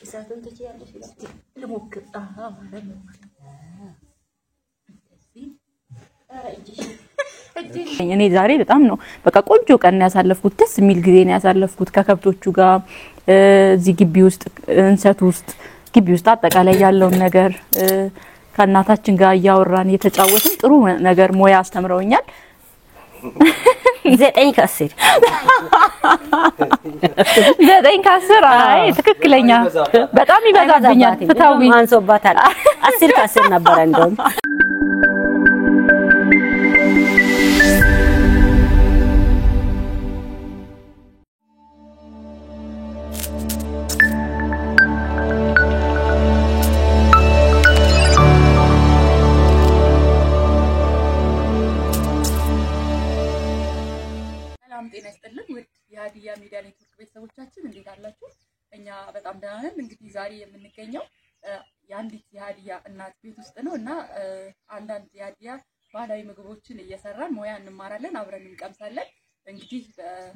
እሳቱን ትችያለሽ ልሞክር ማለት ነው እኔ ዛሬ በጣም ነው በቃ ቆንጆ ቀን ያሳለፍኩት ደስ የሚል ጊዜ ነው ያሳለፍኩት ከከብቶቹ ጋር እዚህ ግቢ ውስጥ እንሰት ውስጥ ግቢ ውስጥ አጠቃላይ ያለው ነገር ከናታችን ጋር ያወራን የተጫወትን ጥሩ ነገር ሞያ አስተምረውኛል 9 ከ10 9 ከ10 አይ ትክክለኛ በጣም ይበዛብኛል ፍታዊ አንሶባታል 10 ከ10 ነበር እንደውም ጤና ይስጥልን ውድ የሃዲያ ሚዲያ ኔትወርክ ቤተሰቦቻችን እንዴት አላችሁ? እኛ በጣም ደህና ነን። እንግዲህ ዛሬ የምንገኘው የአንዲት የሃዲያ እናት ቤት ውስጥ ነው እና አንዳንድ የሃዲያ ባህላዊ ምግቦችን እየሰራን ሞያ እንማራለን፣ አብረን እንቀምሳለን። እንግዲህ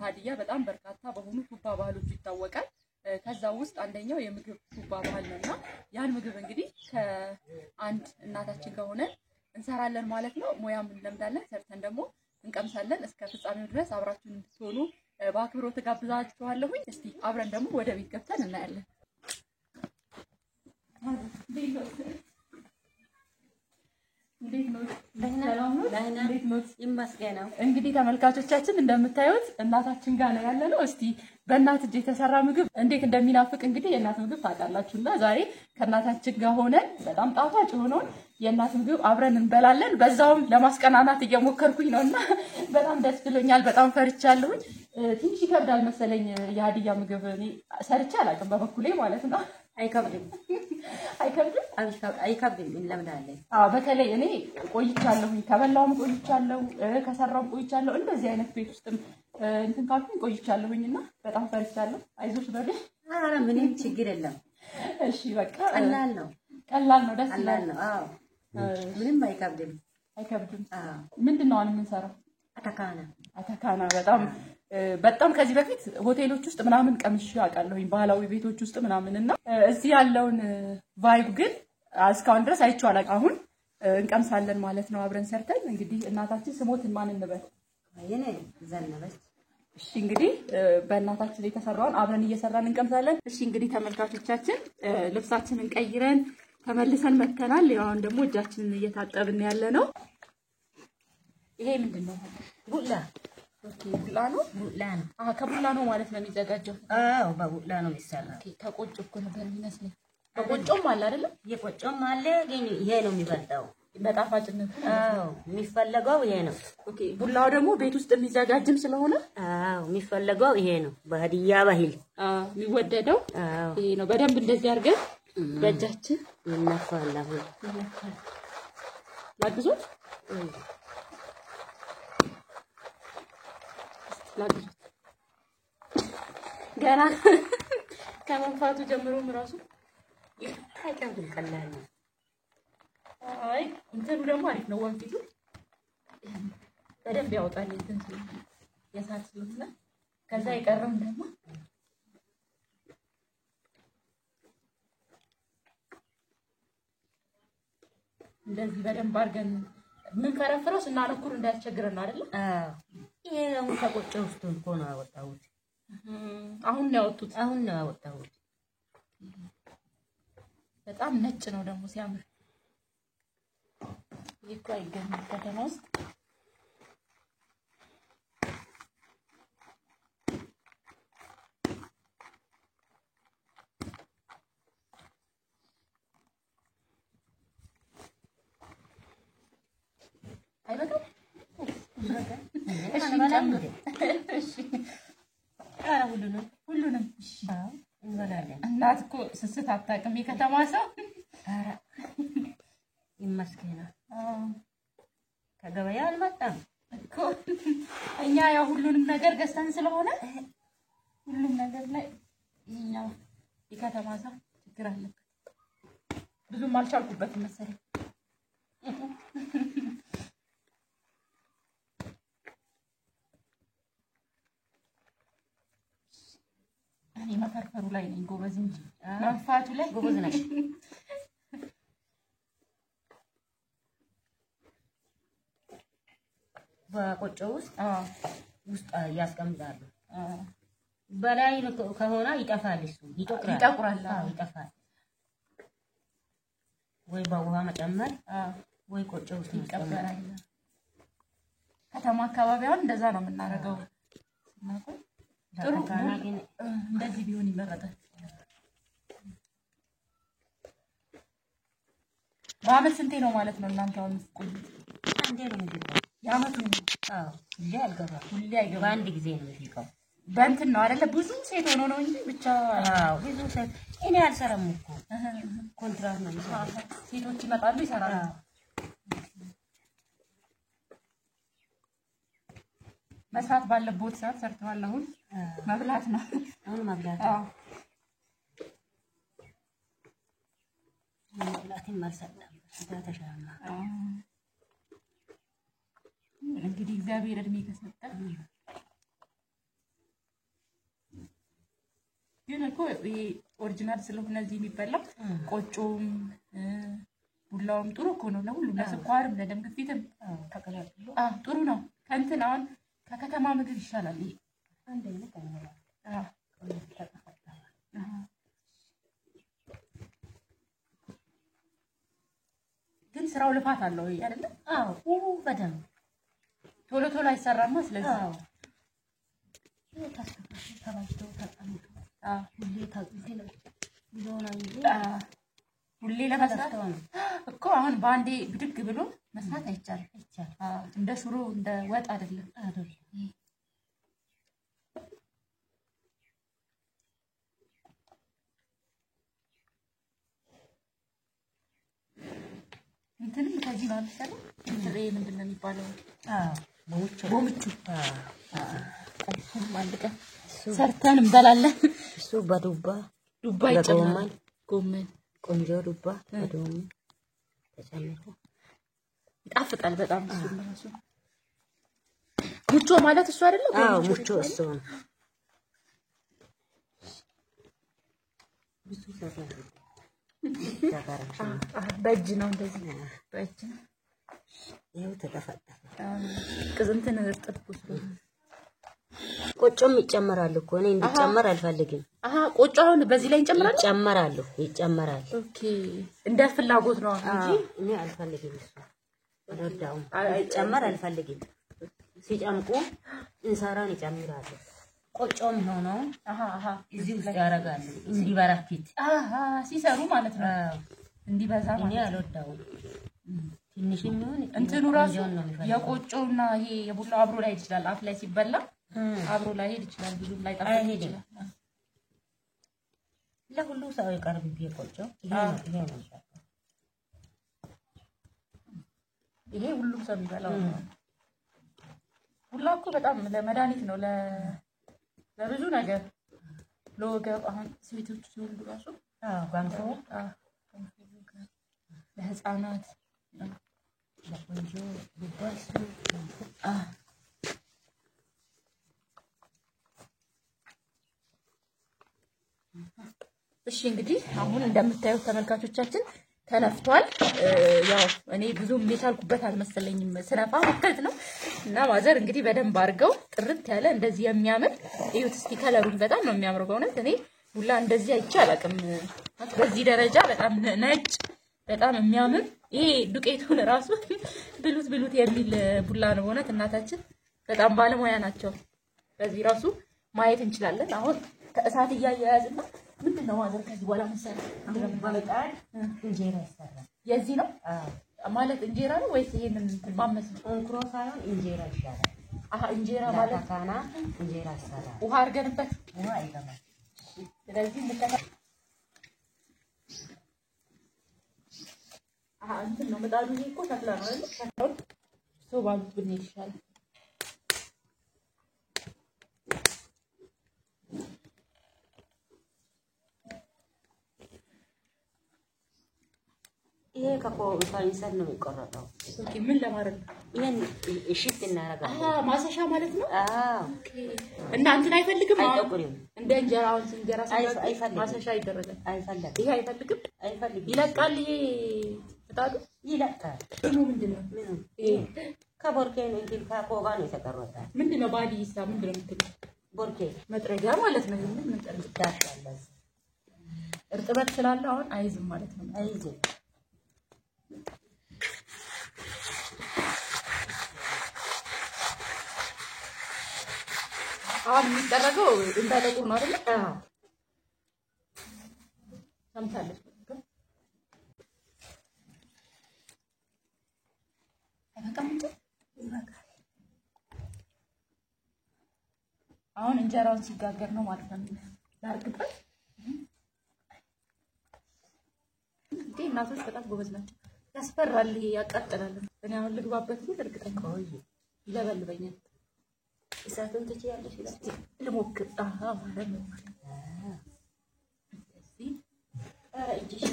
ሃዲያ በጣም በርካታ በሆኑ ቱባ ባህሎች ይታወቃል። ከዛ ውስጥ አንደኛው የምግብ ቱባ ባህል ነውና ያን ምግብ እንግዲህ ከአንድ እናታችን ጋር ሆነን እንሰራለን ማለት ነው። ሞያም እንለምዳለን፣ ሰርተን ደግሞ እንቀምሳለን። እስከ ፍጻሜው ድረስ አብራችሁን እንድትሆኑ በአክብሮት ጋብዛችኋለሁ። እስቲ አብረን ደግሞ ወደ ቤት ገብተን እናያለን። እንዴት ነው? እንዴት ነው? ይመስገነው። እንግዲህ ተመልካቾቻችን እንደምታዩት እናታችን ጋር ነው ያለነው። እስቲ በእናት እጅ የተሰራ ምግብ እንዴት እንደሚናፍቅ እንግዲህ የእናት ምግብ ታውቃላችሁና ዛሬ ከእናታችን ጋር ሆነን በጣም ጣፋጭ ሆኖን የእናት ምግብ አብረን እንበላለን። በዛውም ለማስቀናናት እየሞከርኩኝ ነውና በጣም ደስ ብሎኛል። በጣም ፈርቻለሁ። ትንሽ ይከብዳል መሰለኝ የሃዲያ ምግብ እኔ ሰርቼ አላውቅም በበኩሌ ማለት ነው። አይከብድም እንለምዳለን። በተለይ እኔ ቆይቻለሁ ከበላውም ቆይቻለሁ ከሰራውም ቆይቻለሁ እንደዚህ አይነት ቤት ውስጥም እንትን ካልኩኝ ቆይቻለሁኝና በጣም ፈርቻለሁ። አይዞሽ በል። ኧረ ምንም ችግር የለም። እሺ በቃ ቀላል ነው ደስ ይላል። አዎ ምንም አይከብድም። ምንድነው አሁን የምንሰራው? አተካና በጣም ከዚህ በፊት ሆቴሎች ውስጥ ምናምን ቀምሼ አውቃለሁኝ ባህላዊ ቤቶች ውስጥ ምናምንና እዚህ ያለውን ቫይብ ግን እስካሁን ድረስ አይቼው አላውቅም። አሁን እንቀምሳለን ማለት ነው አብረን ሰርተን። እንግዲህ እናታችን ስሞትን ማን እንበል? የኔ ዘነበች። እሺ እንግዲህ በእናታችን የተሰራውን አብረን እየሰራን እንቀምሳለን። እሺ እንግዲህ ተመልካቾቻችን ልብሳችንን ቀይረን ተመልሰን መተናል። ያውን ደግሞ እጃችንን እየታጠብን ያለ ነው። ይሄ ምንድነው? ቡላ። ኦኬ ቡላ ነው። ከቡላ ነው ማለት ነው የሚዘጋጀው? አዎ በቡላ ነው የሚሰራው። ኦኬ ከቆጮ እኮ ነበር የሚመስለኝ። ከቆጮም አለ አይደል? የቆጮም አለ ግን ይሄ ነው የሚበልጠው በጣፋጭነት። አዎ የሚፈለገው ይሄ ነው። ኦኬ ቡላው ደግሞ ቤት ውስጥ የሚዘጋጅም ስለሆነ አዎ የሚፈለገው ይሄ ነው። በሃዲያ ባህል የሚወደደው ይሄ ነው። በደንብ እንደዚህ አድርገን በእጃችን ይነፋል። ላግዞት ገና ከመንፋቱ ጀምሮ ራሱ አይቀርም ቀላል ነው። አይ እንትኑ ደግሞ አሪፍ ነው። ወንፊቱ በደንብ ያወጣል እንትን የሳት ስለሆነ ከዛ የቀረው ደግሞ እንደዚህ በደንብ አድርገን ምን ፈረፈረው ስናነኩር እንዳያስቸግረን አይደል? አዎ ይሄ ነው ከቆጮ ውስጥ እኮ ነው ያወጣሁት። አሁን ነው ያወጣሁት። በጣም ነጭ ነው ደግሞ ሲያምር። ይሄ አይገርም ከተማ ውስጥ አይበቃም? እሺ አረ ሁሉንም እሺ እንበላለን። እናት እኮ ስስት አታውቅም የከተማ ሰው። አረ ይመስገን ከገበያ አልመጣም እኮ እኛ ያው ሁሉንም ነገር ገዝተን ስለሆነ ሁሉም ነገር ላይ ይሄኛው የከተማ ሰው ችግር አለበት። ብዙም አልቻልኩበትም መሰለኝ። እኔ መፈርፈሩ ላይ ነኝ ጎበዝ እንጂ መንፋቱ ላይ ጎበዝ ነሽ። በቆጮ ውስጥ ያስቀምጣሉ። በላይ ከሆነ ይጠፋል እሱ ይጠቁራል። ይጠፋል ወይ በውሃ መጨመር ወይ ቆጮ ውስጥ ይቀበራል። ከተማ አካባቢ አሁን እንደዛ ነው የምናደርገው። ጥሩ ግን እንደዚህ ቢሆን ይመረጣል። በአመት ስንቴ ነው ማለት ነው እናንተ አሁን የምትቆዩት? አንዴ ነው የሚገባው። የአመቱ ሁሌ አልገባም። ሁሌ አይገባም። በአንድ ጊዜ ነው የሚገባው። በእንትን ነው አይደለ? ብዙ ሴት ሆኖ ነው እንጂ ብቻ ብዙ ሴት እኔ አልሰራም እኮ ኮንትራት ነው የሚሰራው። ሴቶች ይመጣሉ ይሰራሉ። መስራት ባለበት ሰዓት ሰርተዋል። አሁን መብላት ነው። አሁን መብላት መብላትን ማልሰለም ተተሻማ እንግዲህ እግዚአብሔር እድሜ ከሰጠ ግን እኮ ይሄ ኦሪጂናል ስለሆነ እዚህ የሚበላው ቆጮም ቡላውም ጥሩ እኮ ነው ለሁሉም፣ ለስኳርም ለደም ግፊትም ተቀላቅሎ ጥሩ ነው። ከእንትን አሁን ከከተማ ምግብ ይሻላል። ይሄ አንደኛ ከነማ ግን ስራው ልፋት አለው አይደለ? በደም ቶሎ ቶሎ አይሰራማ። ስለዚህ ተስተካክሎ ተባይቶ ተቀምጦ ሁሌ ታጥቶ ነው ሁሌ ለመስራት እኮ አሁን ባንዴ ብድግ ብሎ መስራት አይቻልም። እንደ ሽሮ እንደ ወጥ አይደለም። እንትንም ከዚህ ነው አይደል? እንትሬ ምንድነው የሚባለው? ቦምቹ ማለት ሰርተን እንበላለን። እሱ በዱባ ይጨምራል። ጎመን ቆንጆ ዱባ በዶም ተጨምሮ ይጣፍጣል በጣም። እሱ ራሱ ሙቾ ማለት እሱ አይደለ? ሙቾ እሱ ነው። ብዙ ሰፈር በእጅ ነው እንደዚህ በእጅ ነው። ይሄው ተጠፈጠፈ። ቅዝንትን እርጥብኩት። ቆጮም ይጨመራል እኮ እኔ እንዲጨመር አልፈልግም። ቆጮ አሁን በዚህ ላይ ይጨመራል። ኦኬ እንደ ፍላጎት ነው እንጂ እኔ አልፈልግም። እሱ ወደዳው ይጨመር አልፈልግም። ሲጨምቁ እንሰራን ይጨምራሉ። ቆጮም ሆኖ እዚህ ውስጥ ያረጋሉ እንዲበረክት ሲሰሩ ማለት ነው። እንዲበዛ ማለት እኔ አልወዳውም። ትንሽም ይሁን እንትኑ ራሱ የቆጮና ይሄ የቡላ አብሮ ላይ ይችላል። አፍ ላይ ሲበላ አብሮ ላይ ሄድ ይችላል። ብዙ ላይ ጣፋጭ ይችላል። ለሁሉ ሰው ይቀርብ ቢቆጮ ይሄ ሁሉም ሰው የሚበላው ነው። ቡላ እኮ በጣም ለመድኃኒት ነው ለብዙ ነገር ለወገብ። አሁን ሴቶች ሲወልዱ ራሱ ጋንፎ ለህፃናት ለቆንጆ ቡባስ እሺ እንግዲህ አሁን እንደምታዩት ተመልካቾቻችን ተነፍቷል። ያው እኔ ብዙም የቻልኩበት አልመሰለኝም ስነፋ ማለት ነው። እና ማዘር እንግዲህ በደንብ አድርገው ጥርት ያለ እንደዚህ የሚያምር እዩት እስቲ ከለሩን በጣም ነው የሚያምረው በእውነት። እኔ ቡላ እንደዚህ አይቼ አላውቅም በዚህ ደረጃ። በጣም ነጭ በጣም የሚያምር ይሄ ዱቄቱን ራሱ ብሉት የሚል ቡላ ነው በእውነት። እናታችን በጣም ባለሙያ ናቸው። በዚህ ራሱ ማየት እንችላለን። አሁን ከእሳት እያያያዝና ምንድነው ማዘር ከዚህ በኋላ መሰለኝ በመጣድ እንጀራ ይሰራል። የዚህ ነው ማለት እንጀራ ነው ወይስ ይሄንን ማመስ ነው? እንኩሮ ሳይሆን እንጀራ ይሻላል። እንጀራ ማለት ካና እንጀራ ይሰራል። ውሃ አድርገንበት ውሃ አይገባም። ስለዚህ እንትን ነው ምጣዱ። ይሄ እኮ ተክላ ነው አይደል? ተክላውን ሰው ባሉት ብንሄድ ይሻላል። ይሄ ከሳይንስ ነው የሚቆረጠው። ኦኬ ምን ለማድረግ ይሄን እሽት እናረጋለን። ማሰሻ ማለት ነው። ኦኬ እና እንትን አይፈልግም እንደ እንጀራውን እንጀራ ሲጋገር ማሰሻ ይደረጋል። አይፈልግም። ይሄ አይፈልግም። ይለቃል። ይሄ ፍጣዱ ይለቃል። ምንድነው? ይሄ ከቦርኬ ነው እንትን ከቆጋ ነው የተቀረጠ። ምንድነው? ባዲ ይሳ ምንድነው የምትለው? ቦርኬ መጥረጊያ ማለት ነው። ምን ተንጣጣለ? እርጥበት ስላለ አሁን አይዝም ማለት ነው። አይዝም። አሁን የሚደረገው እንዳለቁር ነው አይደል? አዎ ሰምታለች። አሁን እንጀራውን ሲጋገር ነው ማለት ነው። ላርግበት እንዴ እናቶች በጣም ጎበዝ ናቸው። ያስፈራል፣ ያቃጥላል። እኔ አሁን ልግባበት ግን እርግጠኛ ነኝ ይለበልበኛል። እሳቱን ትችያለሽ ይላል። ልሞክር። ማለት ነው። እዚህ እጅሽ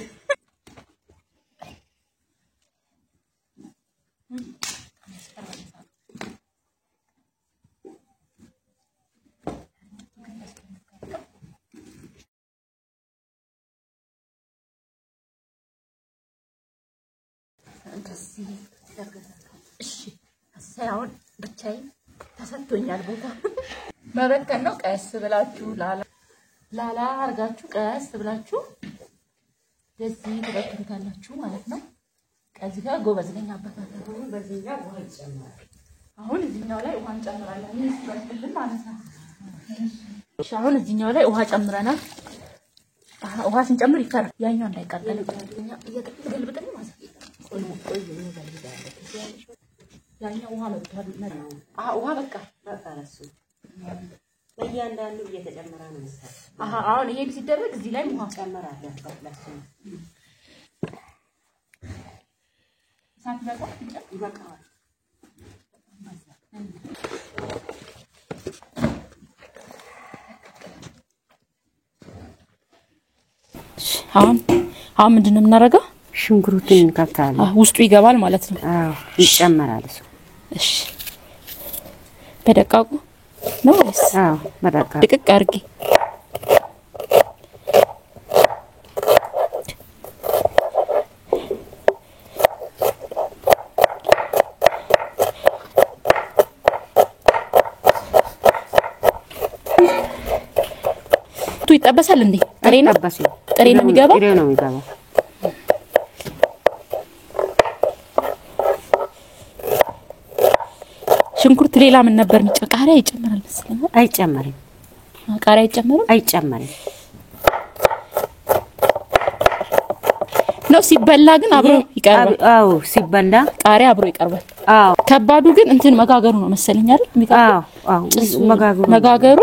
እንደዚህ እሺ አሳውን ብቻዬን ተሰጥቶኛል ቦታ መበተን ነው። ቀስ ብላችሁ ላላ አርጋችሁ ቀስ ብላችሁ ደዚህ ትበትኑታላችሁ ማለት ነው። ከዚህ ጋር ጎበዝ ነኝ አባታችሁ። በዚህ ጋር ውሃ ይጨምራል። አሁን እዚህኛው ላይ ውሃ እንጨምራለን። ይሄ ሲበስልልን ማለት ነው። እሺ አሁን እዚህኛው ላይ ውሃ ጨምረናል። ውሃ ስንጨምር ይፈራል። ያኛው እንዳይቃጠል እየተገልብጠን ማለት ነው። ቆይ ነው ገልብጠን ያኛው ውሃ ነው ተባለ። ውሃ በቃ እራሱ በእያንዳንዱ እየተጨመረ ነው መሰለኝ። አሁን ይሄ ሲደረግ እዚህ ላይ ውሃ ጨምራለሁ። በቃላሱ ሳት በቃ ይበቃዋል። አሁን ምንድነው የምናደርገው? ሽንኩርቱን እንከታለን። ውስጡ ይገባል ማለት ነው። ይጨመራል እሱ። እሺ በደቃቁ ነው ወይስ? በደቃቁ ድቅቅ አድርጌ ይጠበሳል እንዴ? ጥሬ ነው የሚገባው? ጥሬ ነው የሚገባው። ሽንኩርት ሌላ ምን ነበር የሚጨምር? ቃሪያ ይጨምራል መሰለኝ። አይጨመርም። ቃሪያ አይጨመርም። ነው ሲበላ ግን አብሮ ይቀርባል። አዎ ሲበላ ቃሪያ አብሮ ይቀርባል። አዎ ከባዱ ግን እንትን መጋገሩ ነው መሰለኝ አይደል? መጋገሩ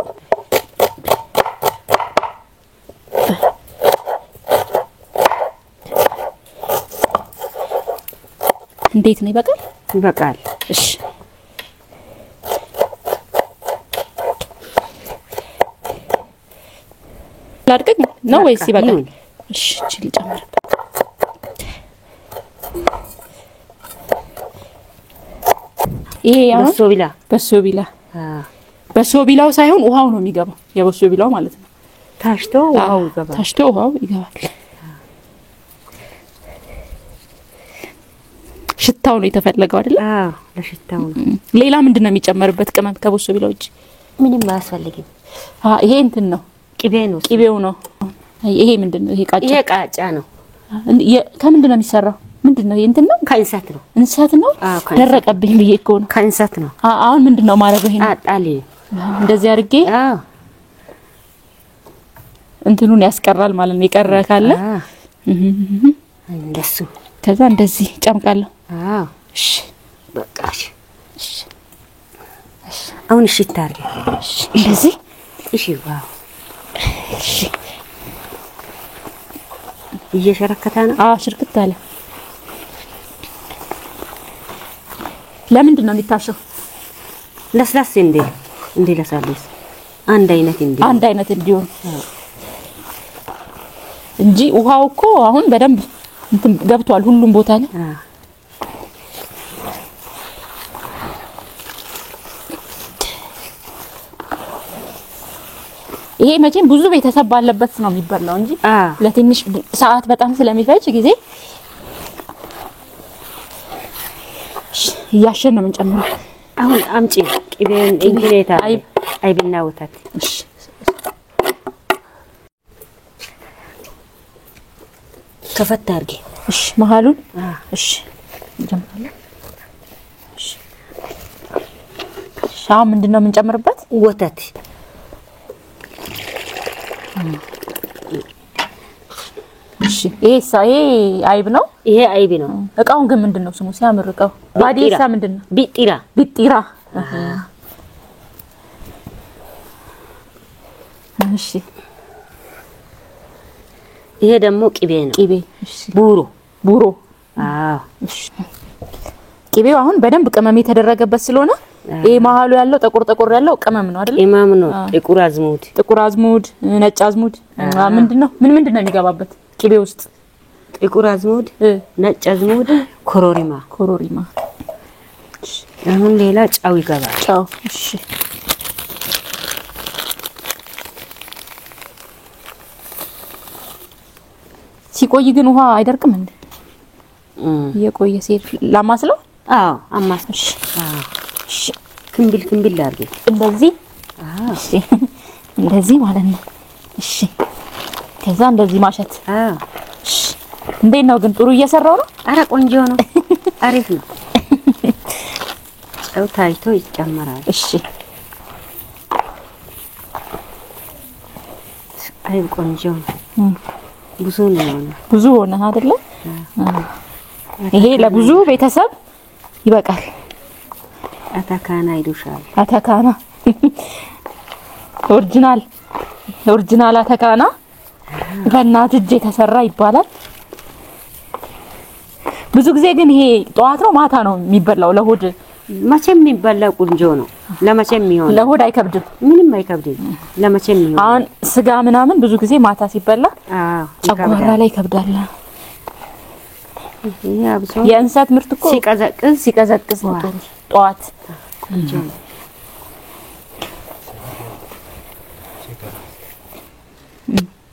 እንዴት ነው? ይበቃል። እሺ ላድርግ ነው ወይስ ይበቃል? እሺ እቺ ልጨምር። ይሄ ያው በሶቢላው ሳይሆን ውሃው ነው የሚገባው። የበሶቢላው ማለት ነው። ታሽቶ ውሃው ይገባል። ሽታው ነው የተፈለገው አይደል? ለሽታው ነው። ሌላ ምንድነው የሚጨመርበት ቅመም ከበሶቢላው እጂ? ምንም አያስፈልግም። ይሄ እንትን ነው ቅቤው ነው። ይሄ ምንድነው? ይሄ ቃጫ ነው። ከምንድነው የሚሰራው? ምንድነው? እንትን ነው እንሰት ነው። ደረቀብኝ ብዬ እኮ ነው። ከእንሰት ነው። አሁን ምንድነው ማረገው? ይሄን አጣሊ እንደዚህ አድርጌ እንትኑን ያስቀራል ማለት ነው። ይቀረ ካለ እንደሱ ከዛ እንደዚህ ጨምቃለሁ። እሺ በቃሽ። እሺ አሁን እሺ ታርጊ። እሺ እንደዚህ እሺ ዋው እሺ እየሸረከታ ነው። ሽርክት አለ። ለምንድን ነው የሚታሸው? ለስላሳ እንዴ ለሳለስ አንድ አይነት እንዲሆን እንጂ ውሃው እኮ አሁን በደንብ እንትን ገብቷል ሁሉም ቦታ ላይ ይሄ መቼም ብዙ ቤተሰብ ባለበት ነው የሚበላው እንጂ ለትንሽ ሰዓት በጣም ስለሚፈጅ ጊዜ ያሸን ነው የምንጨምረው አሁን አምጪ ቅቤን እንግሌታ አይብና ወተት እሺ ከፈታ አርጊ እሺ መሃሉን እሺ እንጀምራለን እሺ ሻው ምንድነው የምንጨምርበት ወተት እሺ ይሄ አይብ ነው ይሄ አይብ ነው እቃውን ግን ምንድነው ስሙ ሲያምር እቃው ባዲሳ ምንድነው ቢጢራ እሺ ይሄ ደግሞ ቅቤ ነው ቅቤ እሺ ቡሮ እሺ ቅቤው አሁን በደንብ ቅመም የተደረገበት ስለሆነ ይሄ መሃሉ ያለው ጠቆር ያለው ቅመም ነው አይደል ኢማም ነው ጥቁር አዝሙድ ነጭ አዝሙድ ምንድነው ምንድነው የሚገባበት ቅቤ ውስጥ ጥቁር አዝሙድ ነጭ አዝሙድ ኮሮሪማ አሁን ሌላ ጫው ይገባል ጫው እሺ ሲቆይ ግን ውሃ አይደርቅም እንዴ የቆየ ሲል ላማስለው አማስሽ እሺ ክንብል አርጊ እንደዚህ እሺ እንደዚህ ማለት ነው እሺ ከዛ እንደዚህ ማሸት እሺ እንዴት ነው ግን ጥሩ እየሰራው ነው አረ ቆንጆ ነው አሪፍ ነው ጫው ታይቶ ይጨመራል እሺ አይ ቆንጆ ብዙ ሆነ አይደለ ይሄ ለብዙ ቤተሰብ ይበቃል አታካና ይዱሻል አታካና ኦሪጂናል አታካና በእናት እጅ የተሰራ ይባላል ብዙ ጊዜ ግን ይሄ ጧት ነው ማታ ነው የሚበላው ለሆድ መቼም የሚበላ ቆንጆ ነው ለመቼም ይሆን ለሆድ አይከብድም ምንም አይከብድም ለመቼም ይሆን አሁን ስጋ ምናምን ብዙ ጊዜ ማታ ሲበላ ጨጓራ ላይ ይከብዳል የእንሰት ምርት እኮ ሲቀዘቅዝ ነው ጧት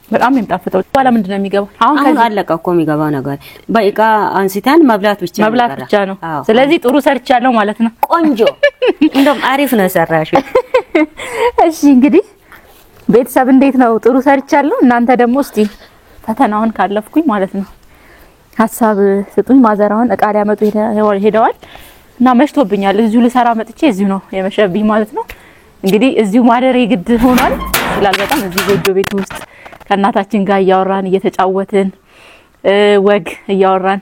በጣም የሚጣፍጠው ባላ ምንድነው የሚገባው አሁን አለቀ እኮ የሚገባው ነገር በእቃ አንስታን መብላት ብቻ ነው ስለዚህ ጥሩ ሰርቻለሁ ማለት ነው ቆንጆ እንደም አሪፍ ነው ሰራሽ እሺ እንግዲህ ቤተሰብ እንዴት ነው ጥሩ ሰርቻለሁ እናንተ ደግሞ እስቲ ፈተናውን ካለፍኩኝ ማለት ነው ሐሳብ ስጡኝ ማዘራውን እቃ ሊያመጡ ሄደዋል እና መሽቶብኛል እዚሁ ልሰራ መጥቼ እዚሁ ነው የመሸብኝ ማለት ነው እንግዲህ እዚሁ ማደሬ ግድ ሆኗል ይላል በጣም እዚህ ጎጆ ቤት ውስጥ ከናታችን ጋር ያወራን እየተጫወትን ወግ ያወራን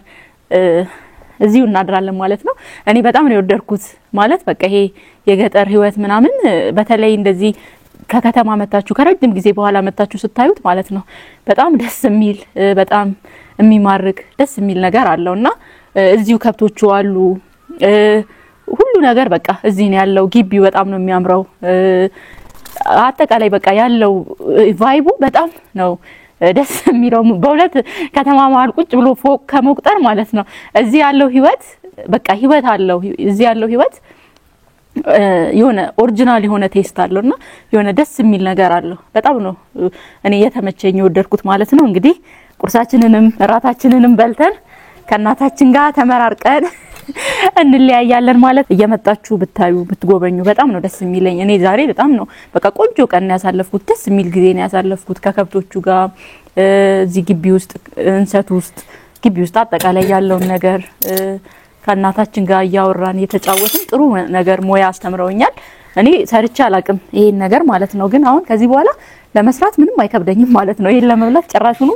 እዚሁ እናድራለን ማለት ነው እኔ በጣም ነው የወደድኩት ማለት በቃ ይሄ የገጠር ህይወት ምናምን በተለይ እንደዚህ ከከተማ መጣችሁ ከረጅም ጊዜ በኋላ መጣችሁ ስታዩት ማለት ነው በጣም ደስ የሚል በጣም የሚማርክ ደስ የሚል ነገር አለውና እዚሁ ከብቶቹ አሉ ሁሉ ነገር በቃ እዚህ ነው ያለው ግቢው በጣም ነው የሚያምረው አጠቃላይ በቃ ያለው ቫይቡ በጣም ነው ደስ የሚለው በእውነት ከተማ መሃል ቁጭ ብሎ ፎቅ ከመቁጠር ማለት ነው እዚህ ያለው ህይወት በቃ ህይወት አለው እዚህ ያለው ህይወት የሆነ ኦሪጂናል የሆነ ቴስት አለውና የሆነ ደስ የሚል ነገር አለው በጣም ነው እኔ የተመቸኝ ወደድኩት ማለት ነው እንግዲህ ቁርሳችንንም ራታችንንም በልተን ከናታችን ጋር ተመራርቀን እንለያያለን ማለት እየመጣችሁ ብታዩ ብትጎበኙ በጣም ነው ደስ የሚለኝ እኔ ዛሬ በጣም ነው በቃ ቆንጆ ቀን ያሳለፍኩት ደስ የሚል ጊዜ ነው ያሳለፍኩት ከከብቶቹ ጋር እዚህ ግቢ ውስጥ እንሰት ውስጥ ግቢ ውስጥ አጠቃላይ ያለው ነገር ከናታችን ጋር ያወራን የተጫወትን ጥሩ ነገር ሞያ አስተምረውኛል እኔ ሰርቻ አላቅም ይሄን ነገር ማለት ነው ግን አሁን ከዚህ በኋላ ለመስራት ምንም አይከብደኝም ማለት ነው ይሄን ለመብላት ጭራሹኑ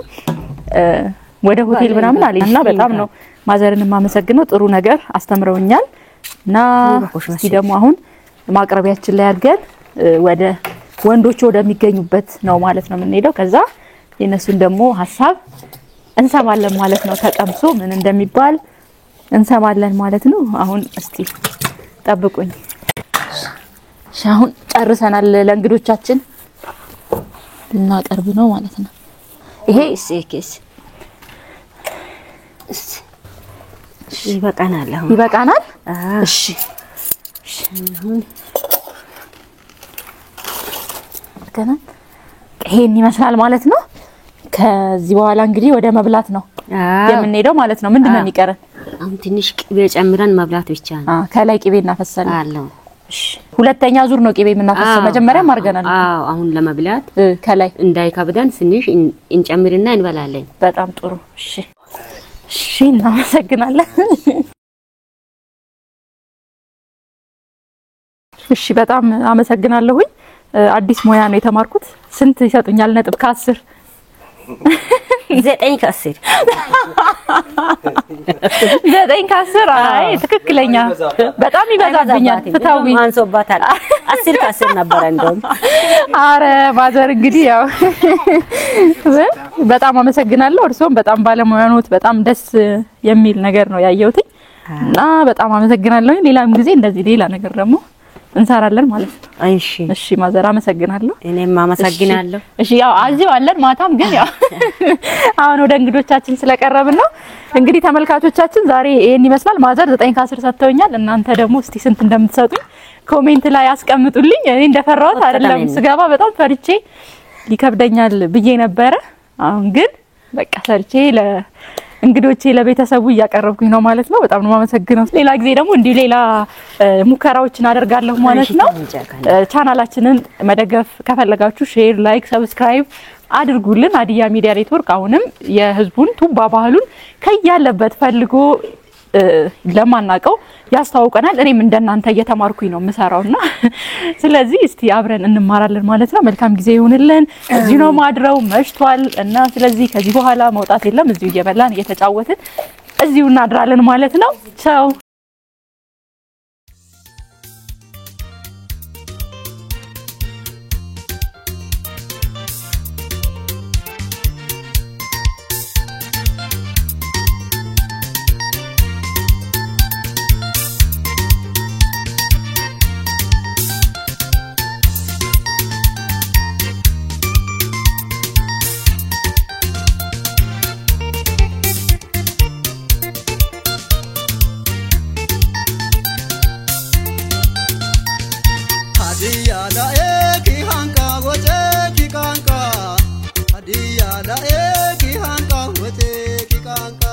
ወደ ሆቴል ምናምን አለኝና በጣም ነው ማዘርን ማመሰግነው ጥሩ ነገር አስተምረውኛል እና እስቲ ደግሞ አሁን ማቅረቢያችን ላይ አድርገን ወደ ወንዶቹ ወደሚገኙበት ነው ማለት ነው የምንሄደው ከዛ የነሱን ደግሞ ሐሳብ እንሰማለን ማለት ነው ተቀምሶ ምን እንደሚባል እንሰማለን ማለት ነው አሁን እስቲ ጠብቁኝ አሁን ጨርሰናል ለእንግዶቻችን ልናቀርብ ነው ማለት ነው ይሄ ሴኬስ ይበቃናል አሁን ይበቃናል እሺ ገና ይሄን ይመስላል ማለት ነው ከዚህ በኋላ እንግዲህ ወደ መብላት ነው የምንሄደው ማለት ነው ምንድነው የሚቀረን አሁን ትንሽ ቅቤ ጨምረን መብላት ብቻ ነው ከላይ ቅቤ እናፈሳለን አለው እሺ ሁለተኛ ዙር ነው ቅቤ የምናፈሰው መጀመሪያ ማርገናል አሁን ለመብላት ከላይ እንዳይከብደን ትንሽ እንጨምርና እንበላለን በጣም ጥሩ እሺ እሺ እናመሰግናለን እሺ በጣም አመሰግናለሁኝ አዲስ ሙያ ነው የተማርኩት ስንት ይሰጡኛል ነጥብ ከ10 9 ከ10 9 ከ10 አይ ትክክለኛ በጣም ይበዛብኛል ፍታዊ አንሶባታል 10 ከ10 ነበር እንደውም አረ ማዘር እንግዲህ ያው በጣም አመሰግናለሁ እርሶም በጣም ባለሙያ ነዎት በጣም ደስ የሚል ነገር ነው ያየሁት እና በጣም አመሰግናለሁ ሌላም ጊዜ እንደዚህ ሌላ ነገር ደግሞ እንሰራለን ማለት ነው እሺ ማዘር አመሰግናለሁ እኔም አመሰግናለሁ እሺ ያው አዚው አለን ማታም ግን ያው አሁን ወደ እንግዶቻችን ስለቀረብን ነው እንግዲህ ተመልካቾቻችን ዛሬ ይሄን ይመስላል ማዘር 9 ከ10 ሰጥተውኛል እናንተ ደግሞ እስቲ ስንት እንደምትሰጡኝ ኮሜንት ላይ አስቀምጡልኝ እኔ እንደፈራሁት አይደለም ስገባ በጣም ፈርቼ ይከብደኛል ብዬ ነበር አሁን ግን በቃ ሰርቼ እንግዶቼ ለቤተሰቡ ያቀርብኩኝ ነው ማለት ነው በጣም ነው ማመሰግነው ሌላ ጊዜ ደግሞ እንዲህ ሌላ ሙከራዎችን አደርጋለሁ ማለት ነው ቻናላችንን መደገፍ ከፈለጋችሁ ሼር ላይክ ሰብስክራይብ አድርጉልን ሀዲያ ሚዲያ ኔትወርክ አሁንም የህዝቡን ቱባ ባህሉን ከያለበት ፈልጎ ለማናቀው ያስተዋውቀናል እኔም እንደናንተ እየተማርኩኝ ነው መሰራውና ስለዚህ እስቲ አብረን እንማራለን ማለት ነው መልካም ጊዜ ይሁንልን እዚህ ነው ማድረው መሽቷል እና ስለዚህ ከዚህ በኋላ መውጣት የለም እዚሁ እየበላን እየተጫወትን እዚሁ እናድራለን ማለት ነው ቻው Hadiya la eki hanka wote ki kanka Hadiya la eki hanka wote ki kanka